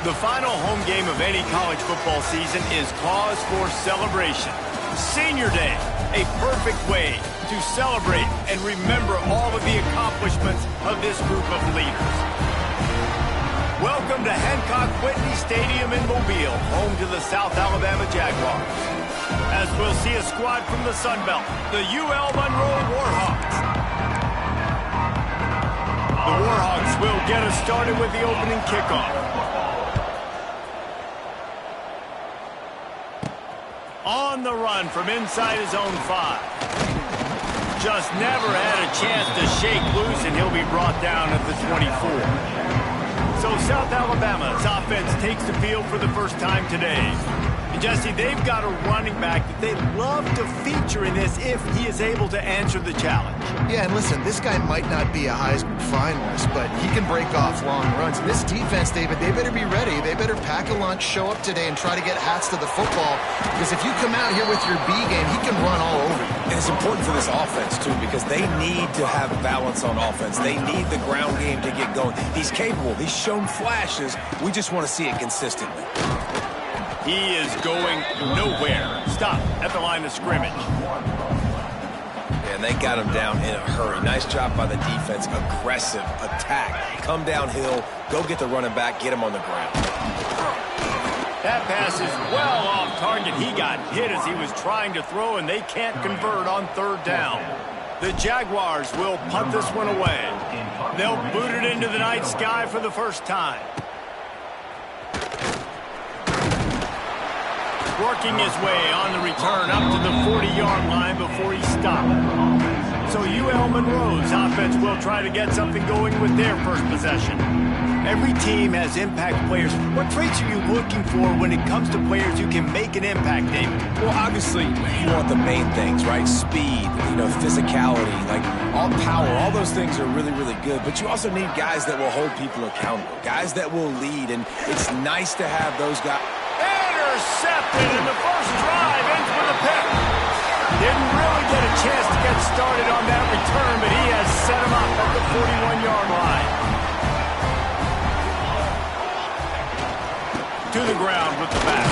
The final home game of any college football season is cause for celebration. Senior Day, a perfect way to celebrate and remember all of the accomplishments of this group of leaders. Welcome to Hancock-Whitney Stadium in Mobile, home to the South Alabama Jaguars. As we'll see a squad from the Sun Belt, the UL Monroe Warhawks. The Warhawks will get us started with the opening kickoff. On the run from inside his own 5. Just never had a chance to shake loose, and he'll be brought down at the 24. So South Alabama's offense takes the field for the first time today. And Jesse, they've got a running back that they love to feature in this if he is able to answer the challenge. Yeah, and listen, this guy might not be a Heisman finalist, but he can break off long runs. And this defense, David, they better be ready. They better pack a lunch, show up today, and try to get hats to the football. Because if you come out here with your B game, he can run all over you. And it's important for this offense, too, because they need to have balance on offense. They need the ground game to get going. He's capable. He's shown flashes. We just want to see it consistently. He is going nowhere. Stop at the line of scrimmage. And they got him down in a hurry. Nice job by the defense. Aggressive attack. Come downhill. Go get the running back. Get him on the ground. That pass is well off target. He got hit as he was trying to throw, and they can't convert on third down. The Jaguars will punt this one away. They'll boot it into the night sky for the first time. Working his way on the return up to the 40-yard line before he stopped. So UL Monroe's offense will try to get something going with their first possession. Every team has impact players. What traits are you looking for when it comes to players who can make an impact, David? Well, obviously, you want the main things, right? Speed, physicality, like all power. All those things are really, really good. But you also need guys that will hold people accountable, guys that will lead. And it's nice to have those guys. Intercepted, and the first drive ends with a pick. Didn't really get a chance to get started on that return, but he has set him up at the 41-yard line. To the ground with the back.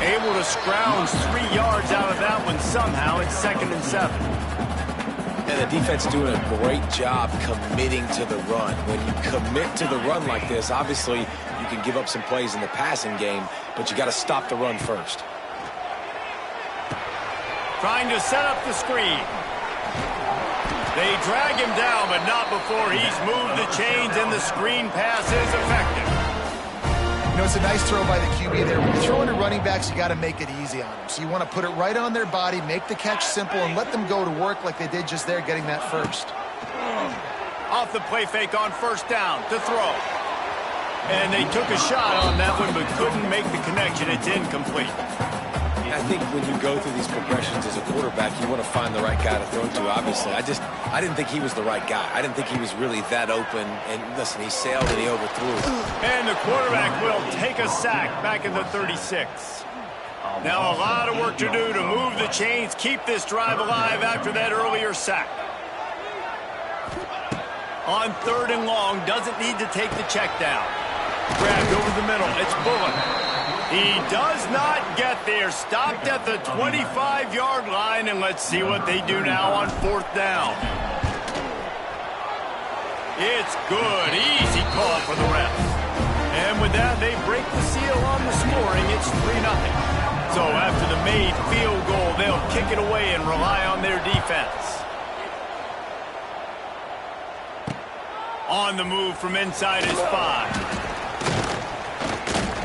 Able to scrounge 3 yards out of that one somehow. It's 2nd and 7. And the defense doing a great job committing to the run. When you commit to the run like this, obviously you can give up some plays in the passing game, but you got to stop the run first. Trying to set up the screen. They drag him down, but not before he's moved the chains, and the screen pass is effective. It's a nice throw by the QB there. When you're throwing to running backs, you got to make it easy on them. So you want to put it right on their body, make the catch simple, and let them go to work like they did just there, getting that first. Off the play fake on first down to throw. And they took a shot on that one, but couldn't make the connection. It's incomplete. I think when you go through these progressions as a quarterback, you want to find the right guy to throw to, obviously. I didn't think he was the right guy. I didn't think he was really that open. And listen, he sailed and he overthrew. And the quarterback will take a sack back in the 36. Now a lot of work to do to move the chains, keep this drive alive after that earlier sack. On 3rd and long, doesn't need to take the check down. Grabbed over the middle, it's Bullock. He does not get there. Stopped at the 25-yard line, and let's see what they do now on 4th down. It's good. Easy call for the refs. And with that, they break the seal on the scoring. It's 3-0. So after the made field goal, they'll kick it away and rely on their defense. On the move from inside his 5.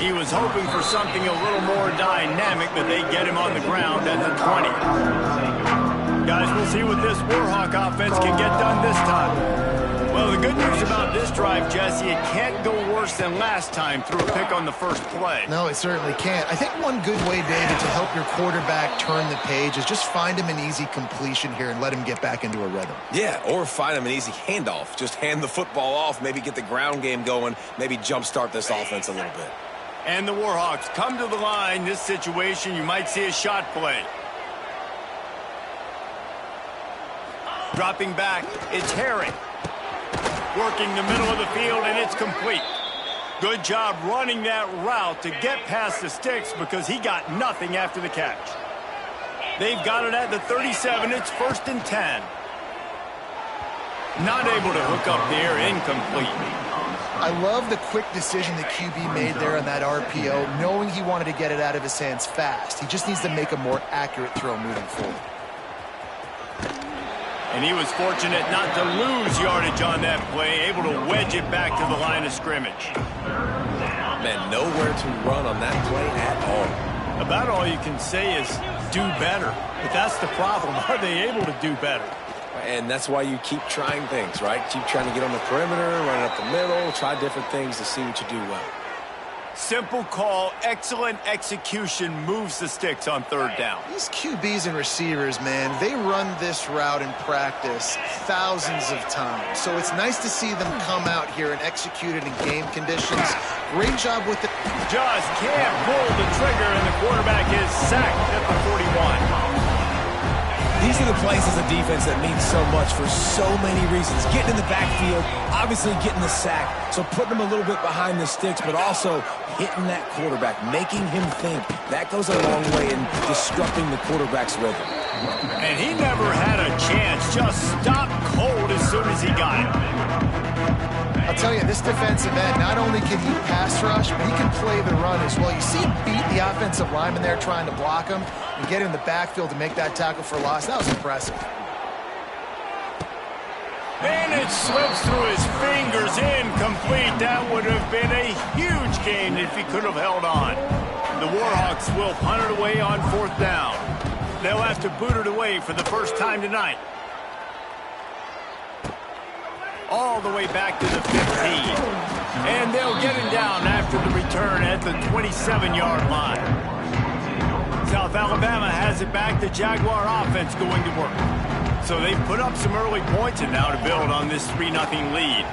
He was hoping for something a little more dynamic, but they get him on the ground at the 20. Guys, we'll see what this Warhawk offense can get done this time. Well, the good news about this drive, Jesse, it can't go worse than last time through a pick on the first play. No, it certainly can't. I think one good way, David, to help your quarterback turn the page is just find him an easy completion here and let him get back into a rhythm. Yeah, or find him an easy handoff. Just hand the football off, maybe get the ground game going, maybe jumpstart this offense a little bit. And the Warhawks come to the line. This situation, you might see a shot play. Dropping back, it's Herring. Working the middle of the field, and it's complete. Good job running that route to get past the sticks because he got nothing after the catch. They've got it at the 37. It's 1st and 10. Not able to hook up there. Incomplete. I love the quick decision the QB made there on that RPO, knowing he wanted to get it out of his hands fast. He just needs to make a more accurate throw moving forward. And he was fortunate not to lose yardage on that play, able to wedge it back to the line of scrimmage. Man, nowhere to run on that play at all. About all you can say is do better. But that's the problem. Are they able to do better? And that's why you keep trying things, right? Keep trying to get on the perimeter, run up the middle, try different things to see what you do well. Simple call, excellent execution moves the sticks on 3rd down. These QBs and receivers, man, they run this route in practice thousands of times. So it's nice to see them come out here and execute it in game conditions. Great job with it. Just can't pull the trigger, and the quarterback is sacked at the 41. These are the plays as a defense that mean so much for so many reasons. Getting in the backfield, obviously getting the sack, so putting him a little bit behind the sticks, but also hitting that quarterback, making him think. That goes a long way in disrupting the quarterback's rhythm. And he never had a chance, just stopped cold as soon as he got it. I'll tell you, this defensive end, not only can he pass rush, but he can play the run as well. You see him beat the offensive lineman there trying to block him and get in the backfield to make that tackle for loss. That was impressive. And it slips through his fingers, incomplete. That would have been a huge gain if he could have held on. The Warhawks will punt it away on 4th down. They'll have to boot it away for the first time tonight. All the way back to the 15. And they'll get him down after the return at the 27-yard line. South Alabama has it back. The Jaguar offense going to work. So they've put up some early points and now to build on this 3-0 lead.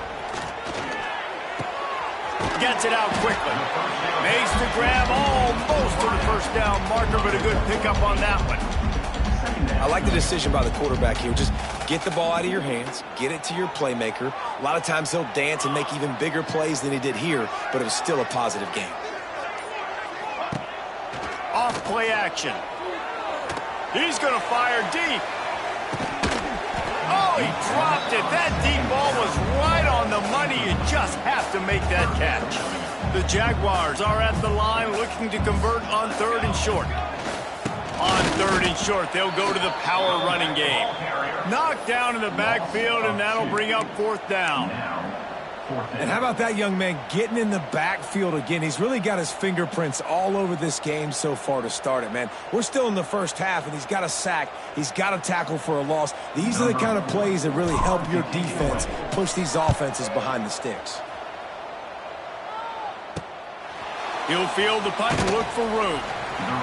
Gets it out quickly. Makes the grab almost to the 1st down marker, but a good pickup on that one. I like the decision by the quarterback here. Just get the ball out of your hands, get it to your playmaker. A lot of times he'll dance and make even bigger plays than he did here, but it was still a positive game. Off play action. He's going to fire deep. Oh, he dropped it. That deep ball was right on the money. You just have to make that catch. The Jaguars are at the line looking to convert on 3rd and short. On 3rd and short, they'll go to the power running game. Knocked down in the backfield, and that'll bring up 4th down. And how about that young man getting in the backfield again? He's really got his fingerprints all over this game so far to start it, man. We're still in the 1st half, and he's got a sack. He's got a tackle for a loss. These are the kind of plays that really help your defense push these offenses behind the sticks. He'll field the punt and look for room.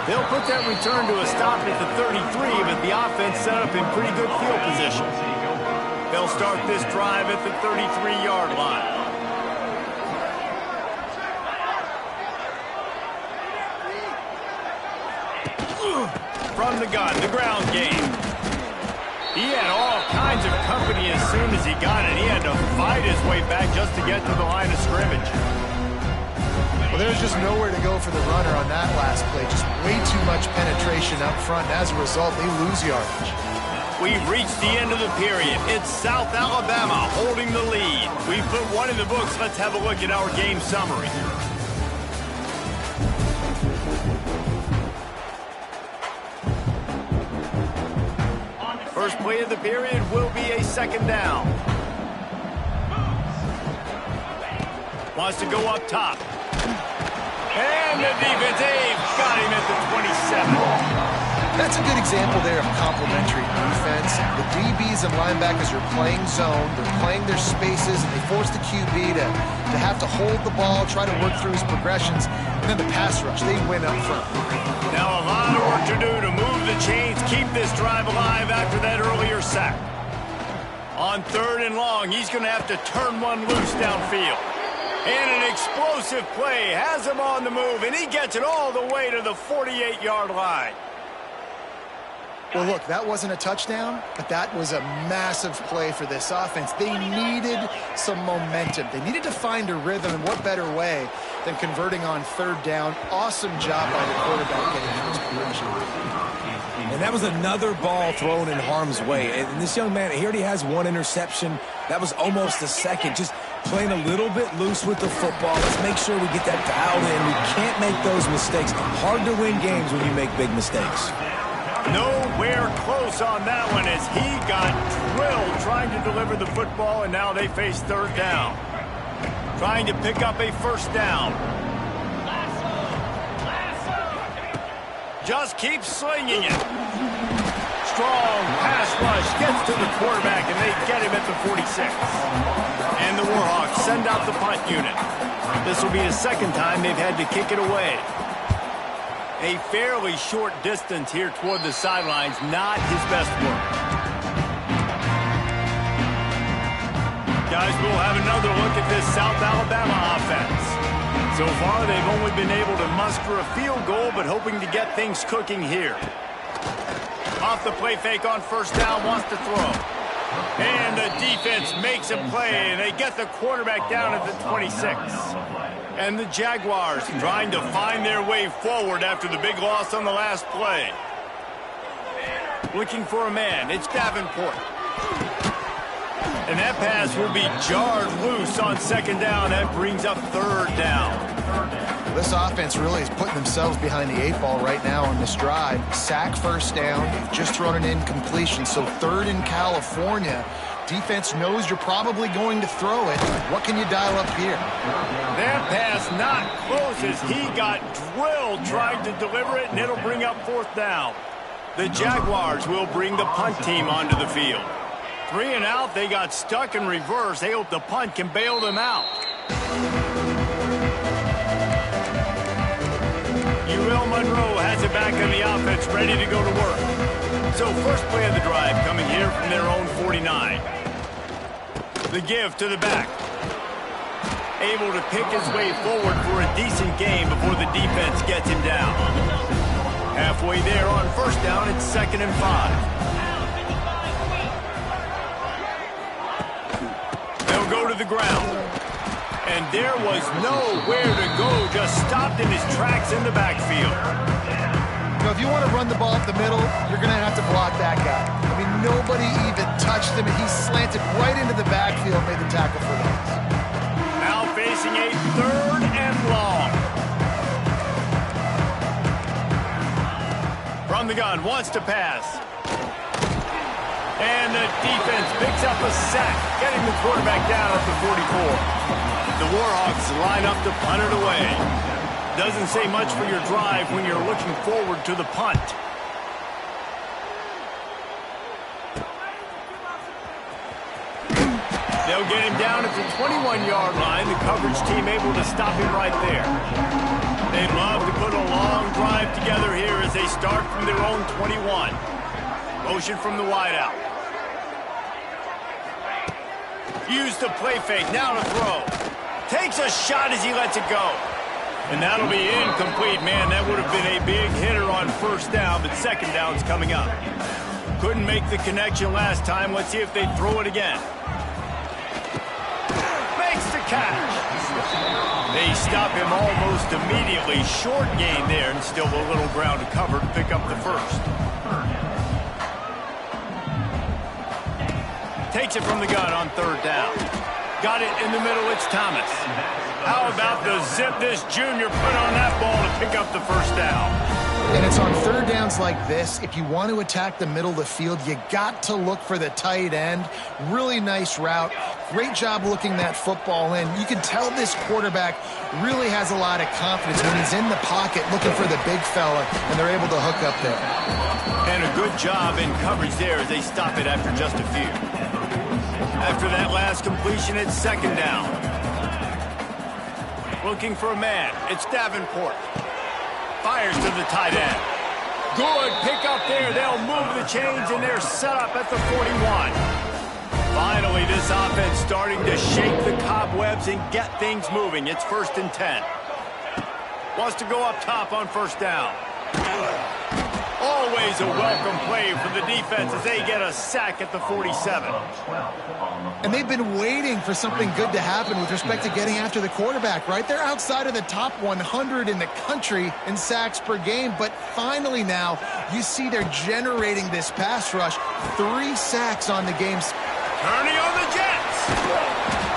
They'll put that return to a stop at the 33, but the offense set up in pretty good field position. They'll start this drive at the 33-yard line. From the gun, the ground game. He had all kinds of company as soon as he got it. He had to fight his way back just to get to the line of scrimmage. Well, there's just nowhere to go for the runner on that last play. Just way too much penetration up front. And as a result, they lose yardage. We've reached the end of the period. It's South Alabama holding the lead. We've put one in the books. Let's have a look at our game summary. First play of the period will be a 2nd down. Wants to go up top. And the defense, they've got him at the 27. That's a good example there of complementary defense. The DBs and linebackers are playing zone. They're playing their spaces, and they force the QB to have to hold the ball, try to work through his progressions. And then the pass rush, they win up front. Now a lot of work to do to move the chains, keep this drive alive after that earlier sack. On 3rd and long, he's going to have to turn one loose downfield. And an explosive play has him on the move, and he gets it all the way to the 48-yard line. Well, look, that wasn't a touchdown, but that was a massive play for this offense. They needed some momentum. They needed to find a rhythm, and what better way than converting on third down. Awesome job by the quarterback getting his progression. And that was another ball thrown in harm's way. And this young man, he already has one interception. That was almost a second. Just playing a little bit loose with the football. Let's make sure we get that dialed in. We can't make those mistakes. Hard to win games when you make big mistakes. Nowhere close on that one as he got drilled trying to deliver the football, and now they face third down. Trying to pick up a first down. Just keeps slinging it. Strong pass rush gets to the quarterback, and they get him at the 46. And the Warhawks send out the punt unit. This will be the second time they've had to kick it away. A fairly short distance here toward the sidelines, not his best work. Guys, we'll have another look at this South Alabama offense. So far, they've only been able to muster a field goal, but hoping to get things cooking here. Off the play fake on first down, wants to throw. And the defense makes a play, and they get the quarterback down at the 26. And the Jaguars trying to find their way forward after the big loss on the last play. Looking for a man, it's Davenport. And that pass will be jarred loose on second down. That brings up third down. This offense really is putting themselves behind the 8 ball right now on this drive. Sack first down, just thrown an incompletion. So third in California. Defense knows you're probably going to throw it. What can you dial up here? That pass not close as he got drilled trying to deliver it, and it'll bring up fourth down. The Jaguars will bring the punt team onto the field. 3 and out, they got stuck in reverse. They hope the punt can bail them out. UL Monroe has it back on the offense, ready to go to work. So first play of the drive coming here from their own 49. The give to the back. Able to pick his way forward for a decent game before the defense gets him down. Halfway there on first down, it's 2nd and 5. They'll go to the ground. And there was nowhere to go, just stopped in his tracks in the backfield. You know, if you want to run the ball up the middle, you're going to have to block that guy. I mean, nobody even touched him, and he slanted right into the backfield, made the tackle for loss. Now facing a 3rd and long. From the gun, wants to pass. And the defense picks up a sack, getting the quarterback down at the 44. The Warhawks line up to punt it away. Doesn't say much for your drive when you're looking forward to the punt. They'll get him down at the 21-yard line. The coverage team able to stop him right there. They'd love to put a long drive together here as they start from their own 21. Motion from the wideout. Use the play fake, now to throw. Takes a shot as he lets it go. And that'll be incomplete. Man, that would have been a big hitter on first down, but second down's coming up. Couldn't make the connection last time. Let's see if they throw it again. Makes the catch. They stop him almost immediately. Short gain there, and still a little ground to cover to pick up the first. Takes it from the gun on third down. Got it in the middle, it's Thomas. How about the zip this junior put on that ball to pick up the first down? And it's on third downs like this. If you want to attack the middle of the field, you got to look for the tight end. Really nice route. Great job looking that football in. You can tell this quarterback really has a lot of confidence when he's in the pocket looking for the big fella, and they're able to hook up there. And a good job in coverage there as they stop it after just a few. After that last completion, it's second down. Looking for a man. It's Davenport. Fires to the tight end. Good pick up there. They'll move the chains, and they're set up at the 41. Finally, this offense starting to shake the cobwebs and get things moving. It's 1st and 10. Wants to go up top on first down. Always a welcome play for the defense as they get a sack at the 47. And they've been waiting for something good to happen with respect to getting after the quarterback, right? They're outside of the top 100 in the country in sacks per game, but finally now you see they're generating this pass rush. 3 sacks on the game. Turning on the Jets.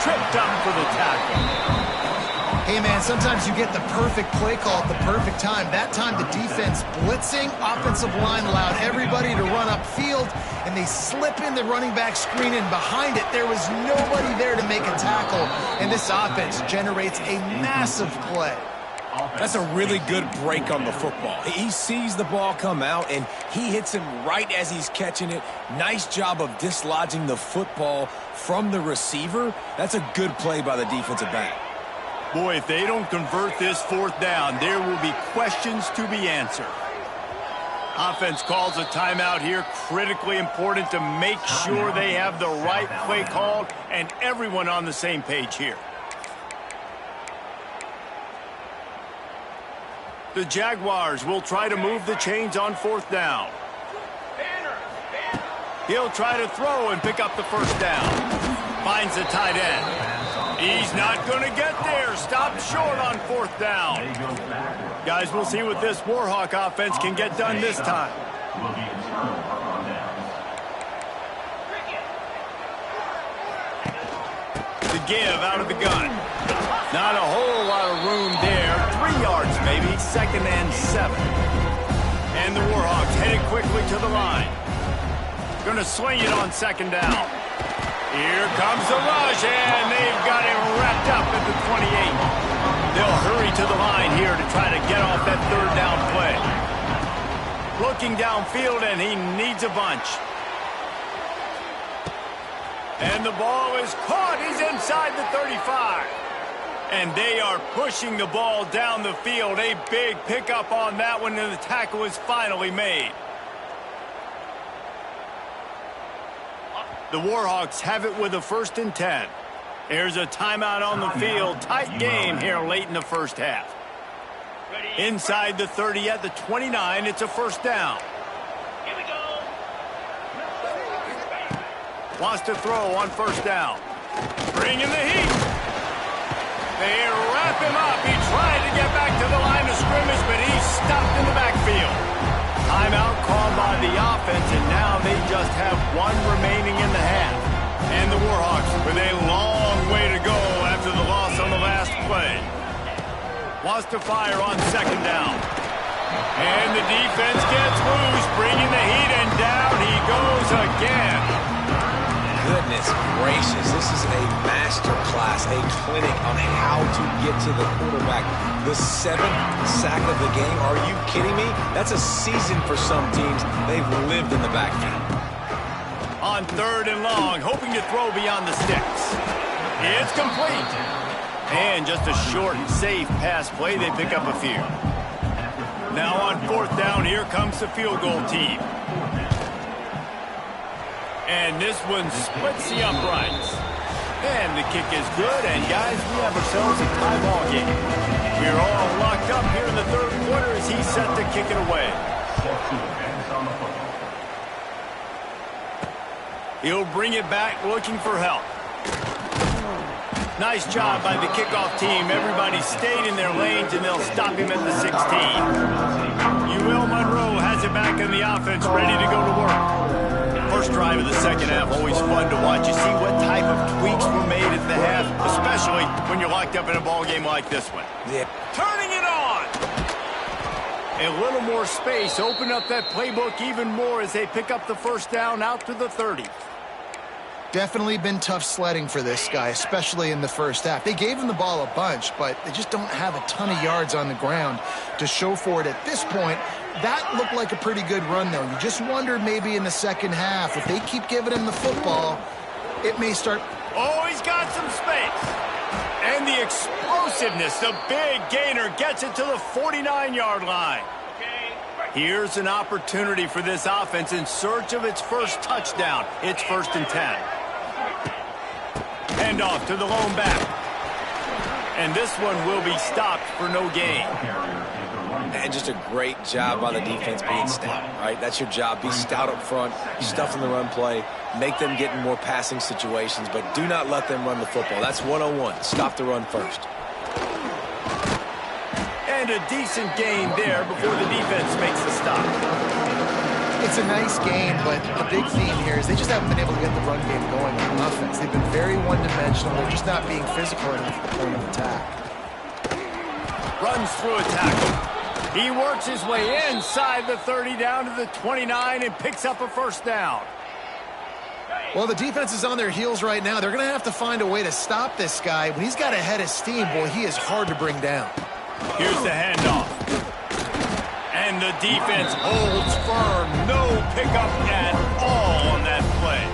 Tripped up for the tackle. Hey, man, sometimes you get the perfect play call at the perfect time. That time the defense blitzing, offensive line allowed everybody to run upfield, and they slip in the running back screen, and behind it there was nobody there to make a tackle, and this offense generates a massive play. That's a really good break on the football. He sees the ball come out, and he hits him right as he's catching it. Nice job of dislodging the football from the receiver. That's a good play by the defensive back. Boy, if they don't convert this 4th down, there will be questions to be answered. Offense calls a timeout here. Critically important to make sure they have the right play called and everyone on the same page here. The Jaguars will try to move the chains on 4th down. He'll try to throw and pick up the 1st down. Finds the tight end. He's not going to get there. Stopped short on 4th down. Guys, we'll see what this Warhawk offense can get done this time. To give out of the gun. Not a whole lot of room there. 3 yards maybe. 2nd and 7. And the Warhawks headed quickly to the line. Going to swing it on 2nd down. Here comes the rush, and they've got him wrapped up at the 28. They'll hurry to the line here to try to get off that 3rd down play. Looking downfield, and he needs a bunch. And the ball is caught. He's inside the 35. And they are pushing the ball down the field. A big pickup on that one, and the tackle is finally made. The Warhawks have it with a 1st and 10. There's a timeout on the field. Tight game here late in the 1st half. Inside the 30 at the 29, it's a 1st down. Here we go. Wants to throw on 1st down. Bring in the heat. They wrap him up. He tried to get back to the line of scrimmage, but he's stopped in the backfield. Timeout called by the offense, and now they just have 1 remaining in the half. And the Warhawks with a long way to go after the loss on the last play. Wants to fire on 2nd down. And the defense gets loose, bringing the heat, and down he goes again. Goodness gracious, this is a master class, a clinic on how to get to the quarterback. The 7th sack of the game, are you kidding me? That's a season for some teams. They've lived in the backfield. On 3rd and long, hoping to throw beyond the sticks. It's complete. And just a short, safe pass play, they pick up a few. Now on 4th down, here comes the field goal team. And this one splits the uprights. And the kick is good, and guys, we have ourselves a tie ball game. We're all locked up here in the 3rd quarter as he's set to kick it away. He'll bring it back looking for help. Nice job by the kickoff team. Everybody stayed in their lanes, and they'll stop him at the 16. UL Monroe has it back in the offense, ready to go to work. First drive of the 2nd half, always fun to watch. You see what type of tweaks were made at the half, especially when you're locked up in a ball game like this one. Yeah. Turning it on. A little more space, open up that playbook even more as they pick up the 1st down out to the 30. Definitely been tough sledding for this guy, especially in the 1st half. They gave him the ball a bunch, but they just don't have a ton of yards on the ground to show for it at this point. That looked like a pretty good run, though. You just wonder maybe in the 2nd half, if they keep giving him the football, it may start. Oh, he's got some space. And the explosiveness, the big gainer gets it to the 49-yard line. Here's an opportunity for this offense in search of its 1st touchdown. It's 1st and 10. Hand off to the lone back. And this one will be stopped for no gain. And just a great job by the defense being stout, right? That's your job. Be stout up front, stuff in the run play, make them get in more passing situations, but do not let them run the football. That's 101. Stop the run first. And a decent gain there before the defense makes the stop. It's a nice game, but the big theme here is they just haven't been able to get the run game going on offense. They've been very one-dimensional. They're just not being physical enough at the point of attack. Runs through a tackle. He works his way inside the 30 down to the 29 and picks up a first down. Well, the defense is on their heels right now. They're going to have to find a way to stop this guy. When he's got a head of steam, boy, he is hard to bring down. Here's the handoff. And the defense holds firm. No pickup at all on that play.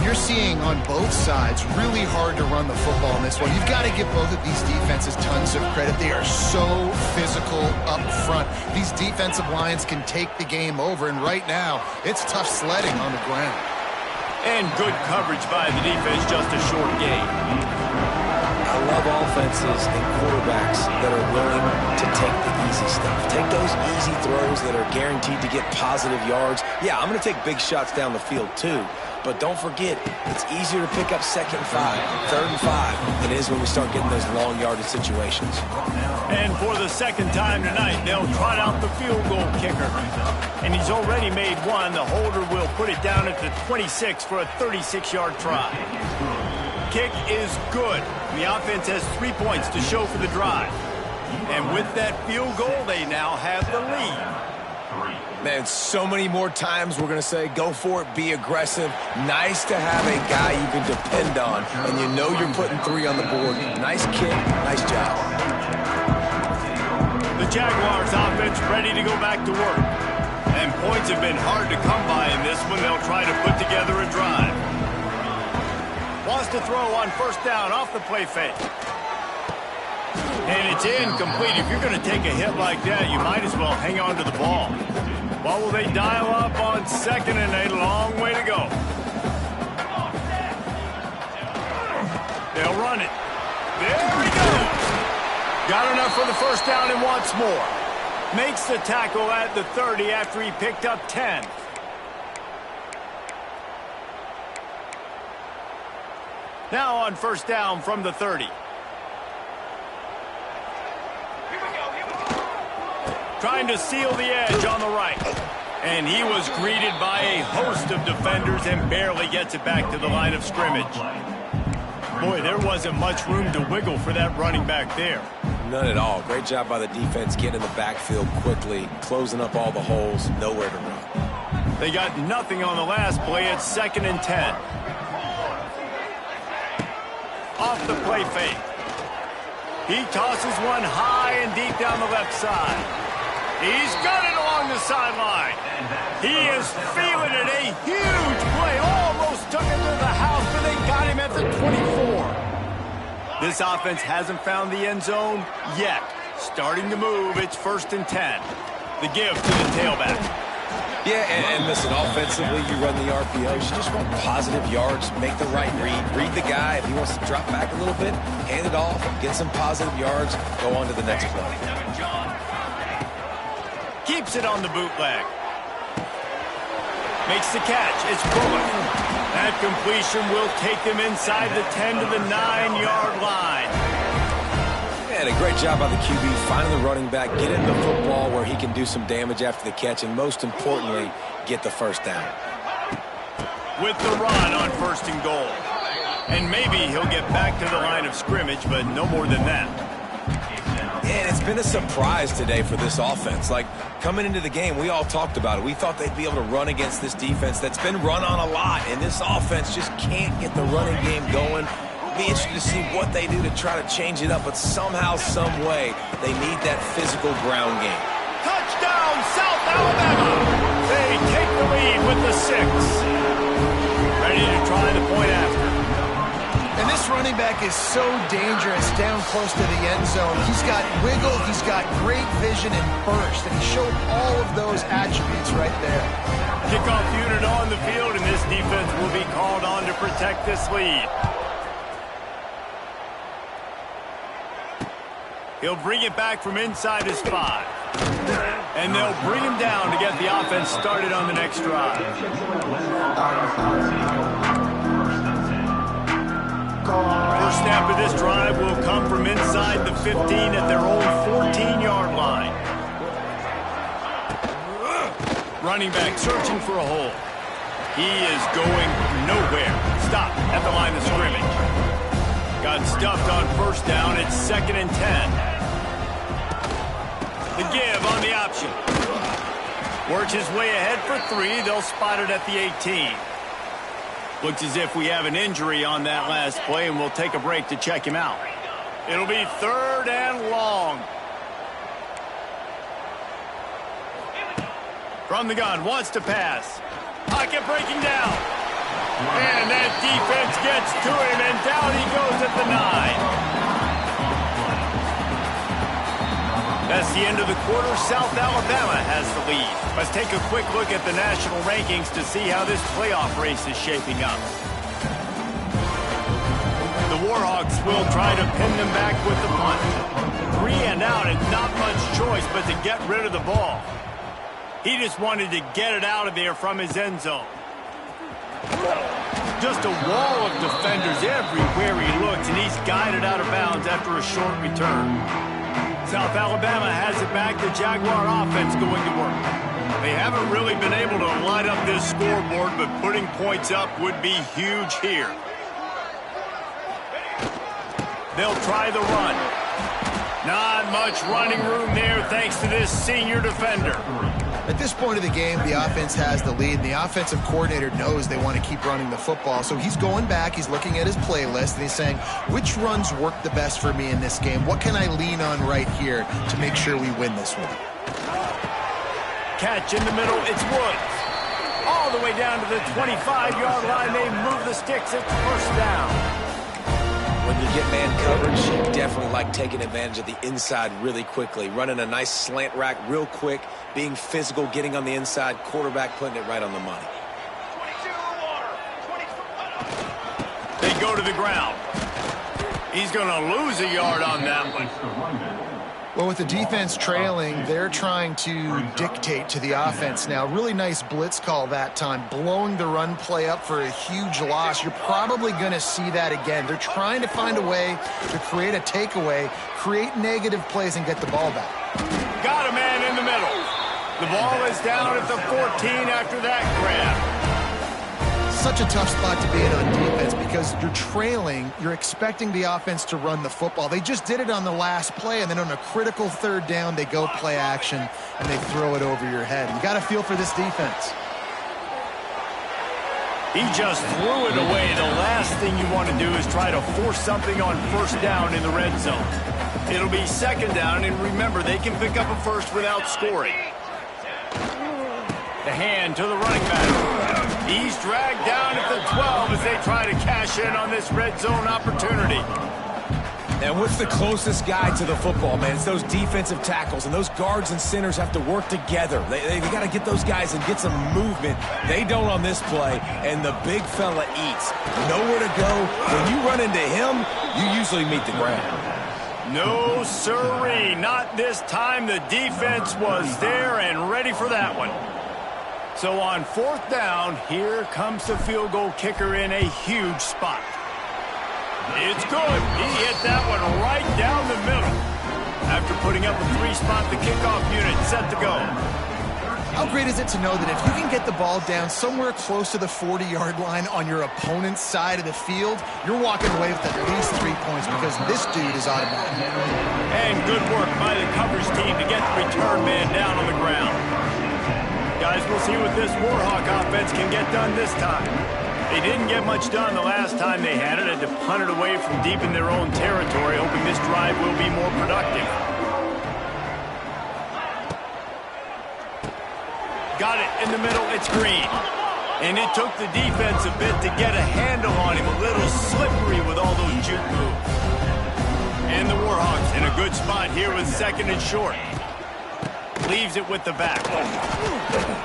You're seeing on both sides really hard to run the football in this one. You've got to give both of these defenses tons of credit. They are so physical up front. These defensive lines can take the game over, and right now, it's tough sledding on the ground. And good coverage by the defense, just a short gain. I love offenses and quarterbacks that are willing to take the easy stuff. Take those easy throws that are guaranteed to get positive yards. Yeah, I'm going to take big shots down the field too. But don't forget, it's easier to pick up 2nd and 5, 3rd and 5 than it is when we start getting those long yardage situations. And for the second time tonight, they'll trot out the field goal kicker. And he's already made one. The holder will put it down at the 26 for a 36-yard try. Kick is good. The offense has 3 points to show for the drive. And with that field goal, they now have the lead. Man, so many more times we're going to say, go for it, be aggressive. Nice to have a guy you can depend on, and you know you're putting 3 on the board. Nice kick, nice job. The Jaguars offense ready to go back to work. And points have been hard to come by in this one. They'll try to put together a drive. Wants to throw on first down off the play fake. And it's incomplete. If you're going to take a hit like that, you might as well hang on to the ball. What will they dial up on 2nd and a long way to go? They'll run it. There he goes. Got enough for the first down and wants more. Makes the tackle at the 30 after he picked up 10. Now on first down from the 30. Trying to seal the edge on the right. And he was greeted by a host of defenders and barely gets it back to the line of scrimmage. Boy, there wasn't much room to wiggle for that running back there. None at all. Great job by the defense getting in the backfield quickly, closing up all the holes, nowhere to run. They got nothing on the last play. It's 2nd and 10. Off the play fake. He tosses one high and deep down the left side. He's got it along the sideline. He is feeling it. A huge play. Almost took him to the house, but they got him at the 24. This offense hasn't found the end zone yet. Starting to move. It's 1st and 10. The give to the tailback. Yeah, and listen, offensively, you run the RPOs. You just want positive yards, make the right read the guy. If he wants to drop back a little bit, hand it off, get some positive yards, go on to the next play. Keeps it on the bootleg. Makes the catch. It's Bullock. That completion will take them inside the 10 to the 9-yard line. And a great job by the QB finding the running back, get him the football where he can do some damage after the catch, and most importantly, get the first down. With the run on 1st and goal. And maybe he'll get back to the line of scrimmage, but no more than that. And it's been a surprise today for this offense. Like, coming into the game, we all talked about it. We thought they'd be able to run against this defense that's been run on a lot, and this offense just can't get the running game going. Be interested to see what they do to try to change it up, but somehow, some way, they need that physical ground game. Touchdown, South Alabama! They take the lead with the 6. Ready to try the point after. And this running back is so dangerous down close to the end zone. He's got wiggle, he's got great vision and burst, and he showed all of those attributes right there. Kickoff unit on the field, and this defense will be called on to protect this lead. He'll bring it back from inside his 5. And they'll bring him down to get the offense started on the next drive. First snap of this drive will come from inside the 15 at their own 14-yard line. Running back searching for a hole. He is going nowhere. Stop at the line of scrimmage. Got stuffed on first down. It's 2nd and 10. The give on the option. Works his way ahead for 3. They'll spot it at the 18. Looks as if we have an injury on that last play, and we'll take a break to check him out. It'll be 3rd and long. From the gun, wants to pass. Pocket breaking down. And that defense gets to him, and down he goes at the 9. That's the end of the quarter. South Alabama has the lead. Let's take a quick look at the national rankings to see how this playoff race is shaping up. The Warhawks will try to pin them back with the punt. 3 and out and not much choice but to get rid of the ball. He just wanted to get it out of there from his end zone. Just a wall of defenders everywhere he looks, and he's guided out of bounds after a short return. South Alabama has it back. The Jaguar offense going to work. They haven't really been able to light up this scoreboard, but putting points up would be huge here. They'll try the run. Not much running room there thanks to this senior defender. At this point of the game, the offense has the lead, and the offensive coordinator knows they want to keep running the football. So he's going back, he's looking at his playlist, and he's saying, which runs work the best for me in this game? What can I lean on right here to make sure we win this one? Catch in the middle, it's Woods. All the way down to the 25-yard line, they move the sticks at first down. When you get man coverage, you definitely like taking advantage of the inside really quickly. Running a nice slant rack real quick, being physical, getting on the inside, quarterback putting it right on the money. They go to the ground. He's going to lose a yard on that one. Well, with the defense trailing, they're trying to dictate to the offense now. Really nice blitz call that time, blowing the run play up for a huge loss. You're probably going to see that again. They're trying to find a way to create a takeaway, create negative plays, and get the ball back. Got a man in the middle. The ball is down at the 14 after that grab. Such a tough spot to be in on defense because you're trailing, you're expecting the offense to run the football. They just did it on the last play, and then on a critical 3rd down, they go play action, and they throw it over your head. You got to feel for this defense. He just threw it away. The last thing you want to do is try to force something on first down in the red zone. It'll be 2nd down, and remember, they can pick up a first without scoring. The hand to the running back. He's dragged down at the 12 as they try to cash in on this red zone opportunity. And what's the closest guy to the football, man? It's those defensive tackles, and those guards and centers have to work together. They got to get those guys and get some movement. They don't on this play, and the big fella eats. Nowhere to go. When you run into him, you usually meet the ground. No, sirree. Not this time. The defense was there and ready for that one. So on 4th down, here comes the field goal kicker in a huge spot. It's good. He hit that one right down the middle. After putting up a 3-spot, the kickoff unit set to go. How great is it to know that if you can get the ball down somewhere close to the 40-yard line on your opponent's side of the field, you're walking away with at least 3 points because this dude is automatic. And good work by the coverage team to get the return man down on the ground. Guys, we'll see what this Warhawk offense can get done this time. They didn't get much done the last time they had it. Had to punt it away from deep in their own territory, hoping this drive will be more productive. Got it in the middle. It's Green. And it took the defense a bit to get a handle on him. A little slippery with all those juke moves. And the Warhawks in a good spot here with 2nd and short. Leaves it with the back.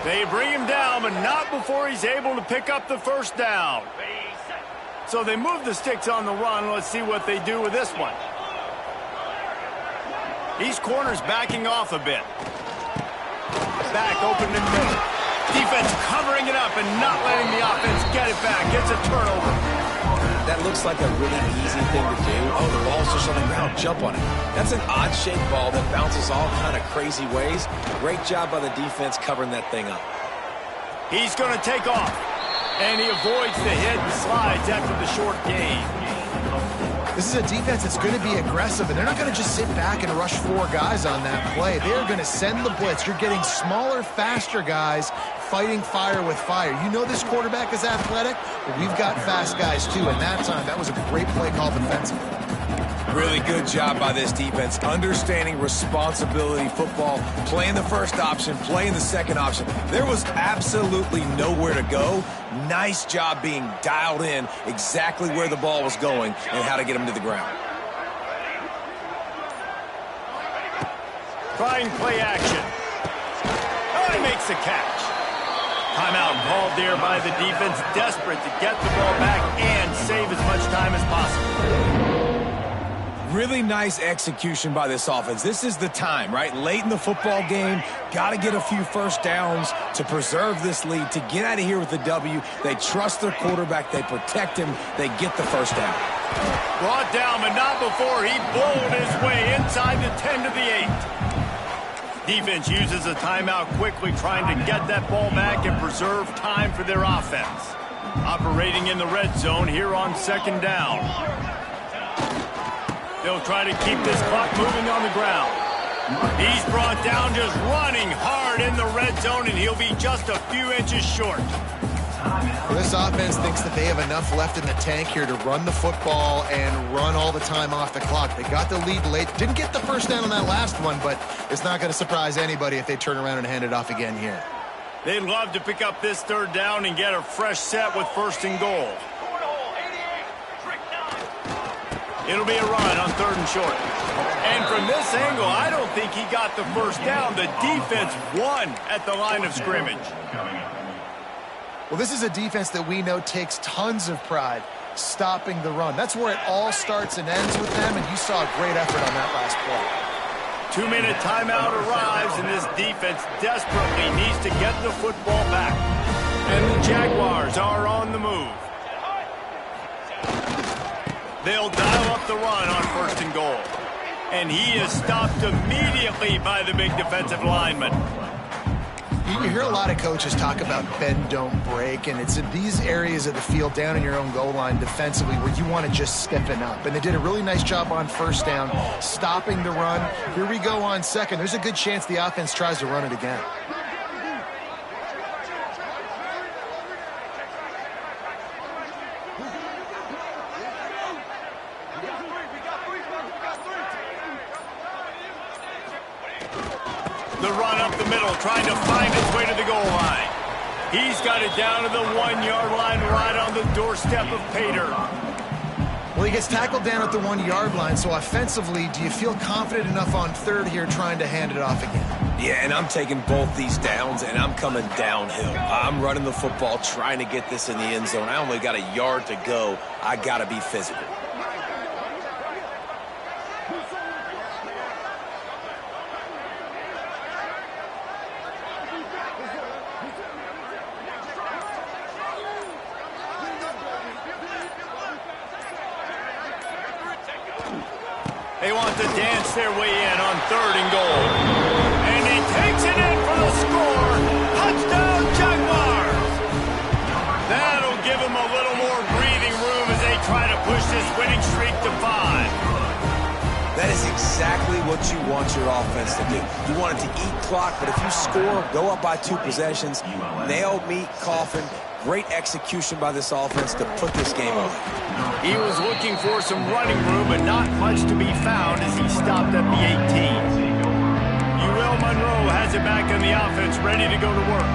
They bring him down, but not before he's able to pick up the first down. So they move the sticks on the run. Let's see what they do with this one. These corners backing off a bit. Back open in the middle. Defense covering it up and not letting the offense get it back. Gets a turnover. That looks like a really easy thing to do. Oh, the ball's just on the ground. Jump on it. That's an odd-shaped ball that bounces all kind of crazy ways. Great job by the defense covering that thing up. He's going to take off. And he avoids the hit and slides after the short gain. This is a defense that's going to be aggressive, and they're not going to just sit back and rush 4 guys on that play. They are going to send the blitz. You're getting smaller, faster guys fighting fire with fire. You know this quarterback is athletic, but we've got fast guys too, and that time, that was a great play call defensively. Really good job by this defense, understanding responsibility football, playing the first option, playing the second option. There was absolutely nowhere to go. Nice job being dialed in exactly where the ball was going and how to get him to the ground. Trying play action. Oh, he makes the catch. Timeout called there by the defense, desperate to get the ball back and save as much time as possible. Really nice execution by this offense. This is the time, right? Late in the football game, got to get a few first downs to preserve this lead, to get out of here with the W. They trust their quarterback. They protect him. They get the first down. Brought down, but not before he bowled his way inside the 10 to the 8. Defense uses a timeout quickly, trying to get that ball back and preserve time for their offense. Operating in the red zone here on second down. They'll try to keep this clock moving on the ground. He's brought down just running hard in the red zone, and he'll be just a few inches short. Well, this offense thinks that they have enough left in the tank here to run the football and run all the time off the clock. They got the lead late. Didn't get the first down on that last one, but it's not going to surprise anybody if they turn around and hand it off again here. They'd love to pick up this third down and get a fresh set with first and goal. It'll be a run on third and short. And from this angle, I don't think he got the first down. The defense won at the line of scrimmage. Well, this is a defense that we know takes tons of pride stopping the run. That's where it all starts and ends with them, and you saw a great effort on that last play. 2-minute timeout arrives, and this defense desperately needs to get the football back. And the Jaguars are on the move. They'll dial up the run on first and goal. And he is stopped immediately by the big defensive lineman. You hear a lot of coaches talk about bend, don't break, and it's in these areas of the field down in your own goal line defensively where you want to just stiffen up. And they did a really nice job on first down, stopping the run. Here we go on second. There's a good chance the offense tries to run it again. The run up the middle, trying to find his way to the goal line. He's got it down to the 1-yard line, right on the doorstep of Pater. Well, he gets tackled down at the 1-yard line, so offensively, do you feel confident enough on third here trying to hand it off again? Yeah, and I'm taking both these downs, and I'm coming downhill. I'm running the football, trying to get this in the end zone. I only got a yard to go. I got to be physical. They want to dance their way in on third and goal. And he takes it in for the score. Touchdown, Jaguars! That'll give him a little more breathing room as they try to push this winning streak to 5. That is exactly what you want your offense to do. You want it to eat clock, but if you score, go up by 2 possessions, nail, meet, coffin. Great execution by this offense to put this game away. He was looking for some running room, but not much to be found as he stopped at the 18. UL Monroe has it back on the offense, ready to go to work.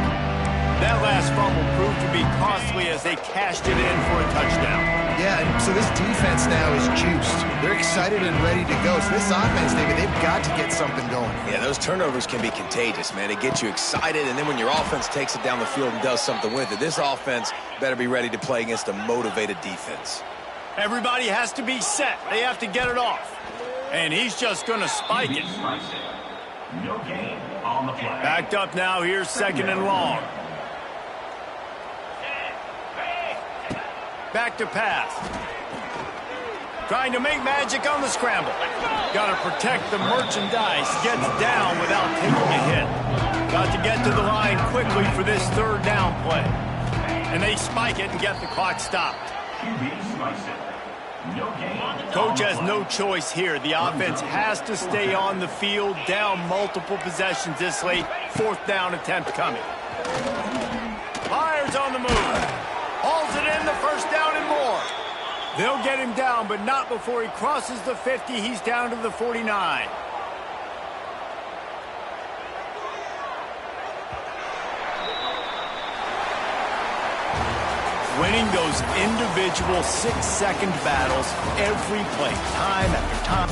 That last fumble proved to be costly as they cashed it in for a touchdown. Yeah, and so this defense now is juiced. They're excited and ready to go. So this offense, David, they've got to get something going. Yeah, those turnovers can be contagious, man. It gets you excited, and then when your offense takes it down the field and does something with it, this offense better be ready to play against a motivated defense. Everybody has to be set. They have to get it off. And he's just going to spike it. No gain on the play. Backed up now. Here's 2nd and long. Back to pass. Trying to make magic on the scramble. Got to protect the merchandise. Gets down without taking a hit. Got to get to the line quickly for this 3rd down play. And they spike it and get the clock stopped. Coach has no choice here. The offense has to stay on the field, down multiple possessions this late. 4th down attempt coming. Fires on the move. Hauls it in, the 1st down and more. They'll get him down, but not before he crosses the 50. He's down to the 49. Winning those individual 6-second battles every play, time after time.